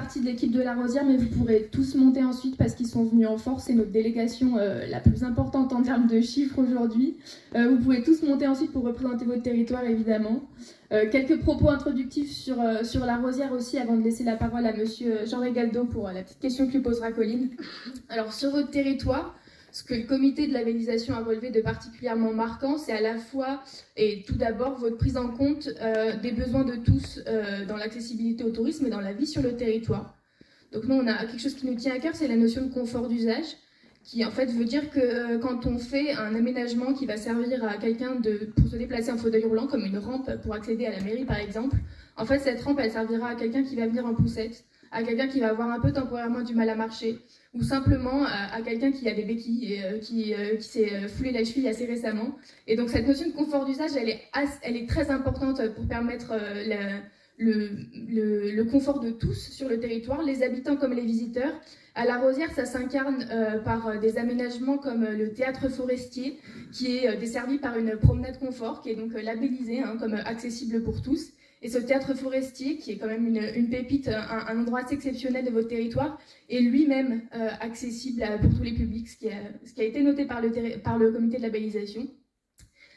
partie de l'équipe de La Rosière, mais vous pourrez tous monter ensuite parce qu'ils sont venus en force. C'est notre délégation la plus importante en termes de chiffres aujourd'hui. Vous pouvez tous monter ensuite pour représenter votre territoire, évidemment. Quelques propos introductifs sur La Rosière aussi, avant de laisser la parole à monsieur Jean Regaldo pour la petite question que lui posera Colline. Alors, sur votre territoire, ce que le comité de labellisation a relevé de particulièrement marquant, c'est à la fois, et tout d'abord, votre prise en compte des besoins de tous dans l'accessibilité au tourisme et dans la vie sur le territoire. Donc nous, on a quelque chose qui nous tient à cœur, c'est la notion de confort d'usage, qui en fait veut dire que quand on fait un aménagement qui va servir à quelqu'un pour se déplacer en fauteuil roulant, comme une rampe pour accéder à la mairie par exemple, en fait cette rampe, elle servira à quelqu'un qui va venir en poussette, à quelqu'un qui va avoir un peu temporairement du mal à marcher, ou simplement à quelqu'un qui a des béquilles et qui s'est foulé la cheville assez récemment. Et donc cette notion de confort d'usage, elle est très importante pour permettre le confort de tous sur le territoire, les habitants comme les visiteurs. À La Rosière, ça s'incarne par des aménagements comme le théâtre forestier, qui est desservi par une promenade confort, qui est donc labellisée comme accessible pour tous. Et ce théâtre forestier, qui est quand même une pépite, un endroit assez exceptionnel de votre territoire, est lui-même accessible pour tous les publics, ce qui a été noté par le comité de labellisation.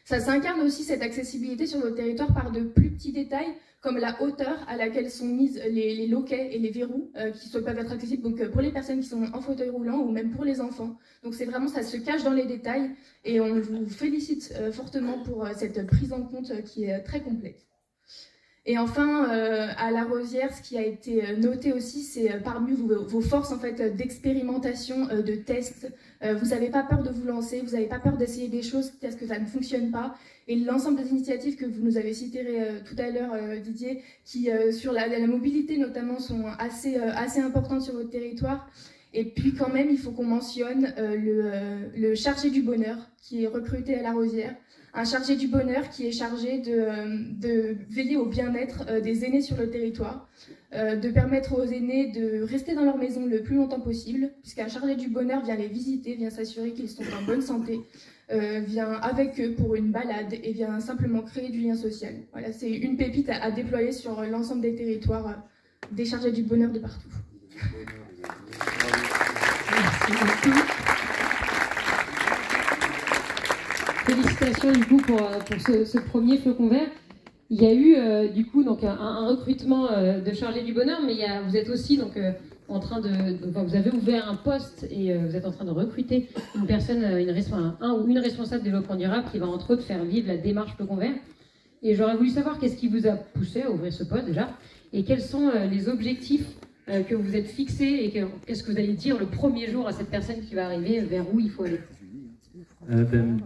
Ça s'incarne aussi, cette accessibilité sur votre territoire, par de plus petits détails, comme la hauteur à laquelle sont mises les loquets et les verrous qui peuvent être accessibles donc, pour les personnes qui sont en fauteuil roulant ou même pour les enfants. Donc c'est vraiment, ça se cache dans les détails et on vous félicite fortement pour cette prise en compte qui est très complète. Et enfin, à La Rosière, ce qui a été noté aussi, c'est parmi vos forces en fait, d'expérimentation, de tests. Vous n'avez pas peur de vous lancer, vous n'avez pas peur d'essayer des choses parce que ça ne fonctionne pas. Et l'ensemble des initiatives que vous nous avez citées tout à l'heure, Didier, qui sur la mobilité notamment sont assez importantes sur votre territoire. Et puis quand même, il faut qu'on mentionne le chargé du bonheur qui est recruté à La Rosière. Un chargé du bonheur qui est chargé de veiller au bien-être des aînés sur le territoire, de permettre aux aînés de rester dans leur maison le plus longtemps possible, puisqu'un chargé du bonheur vient les visiter, vient s'assurer qu'ils sont en bonne santé, vient avec eux pour une balade et vient simplement créer du lien social. Voilà, c'est une pépite à déployer sur l'ensemble des territoires, des chargés du bonheur de partout. Merci beaucoup. Félicitations du coup pour ce premier flocon vert. Il y a eu du coup donc un recrutement de chargé du bonheur, mais vous êtes aussi donc en train vous avez ouvert un poste et vous êtes en train de recruter une personne, un ou une responsable développement durable qui va entre autres faire vivre la démarche flocon vert. Et j'aurais voulu savoir qu'est-ce qui vous a poussé à ouvrir ce poste déjà, et quels sont les objectifs que vous êtes fixés, et qu'est-ce que vous allez dire le premier jour à cette personne qui va arriver, vers où il faut aller.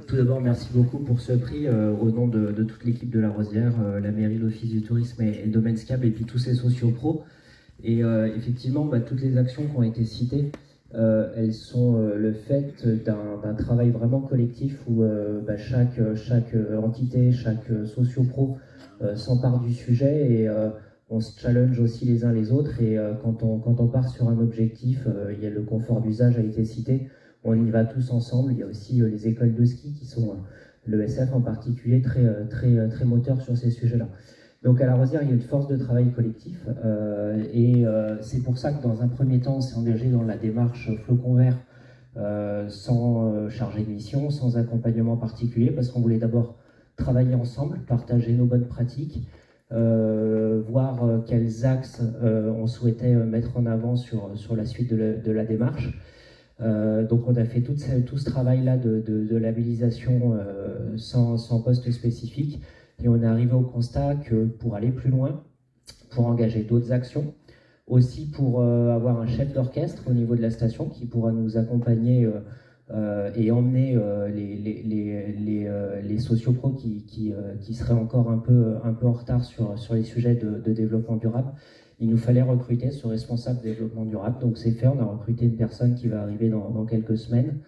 Tout d'abord, merci beaucoup pour ce prix au nom de toute l'équipe de La Rosière, la mairie, l'Office du tourisme et Domenscable, et puis tous ces sociopros. Et effectivement, toutes les actions qui ont été citées, elles sont le fait d'un travail vraiment collectif où chaque entité, chaque sociopro s'empare du sujet et on se challenge aussi les uns les autres. Et quand on part sur un objectif, il y a le confort d'usage a été cité. On y va tous ensemble. Il y a aussi les écoles de ski qui sont, l'ESF en particulier, très moteur sur ces sujets-là. Donc à La Rosière, il y a une force de travail collectif et c'est pour ça que dans un premier temps, on s'est engagé dans la démarche flocon vert sans chargé de mission, sans accompagnement particulier, parce qu'on voulait d'abord travailler ensemble, partager nos bonnes pratiques, voir quels axes on souhaitait mettre en avant sur la suite de la démarche. Donc on a fait tout ce travail-là de labellisation sans poste spécifique, et on est arrivé au constat que pour aller plus loin, pour engager d'autres actions, aussi pour avoir un chef d'orchestre au niveau de la station qui pourra nous accompagner et emmener les sociopros qui seraient encore un peu en retard sur les sujets de développement durable. Il nous fallait recruter ce responsable développement durable, donc c'est fait, on a recruté une personne qui va arriver dans quelques semaines.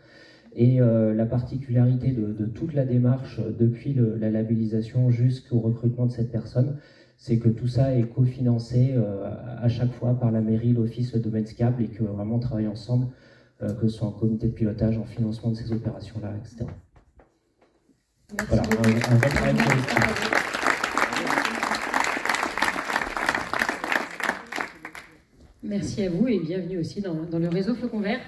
Et la particularité de toute la démarche, depuis la labellisation jusqu'au recrutement de cette personne, c'est que tout ça est cofinancé à chaque fois par la mairie, l'office, le Domenscable, et que vraiment on travaille ensemble, que ce soit en comité de pilotage, en financement de ces opérations-là, etc. Merci voilà, un vrai travail collectif. Merci à vous et bienvenue aussi dans le réseau Flocon Vert.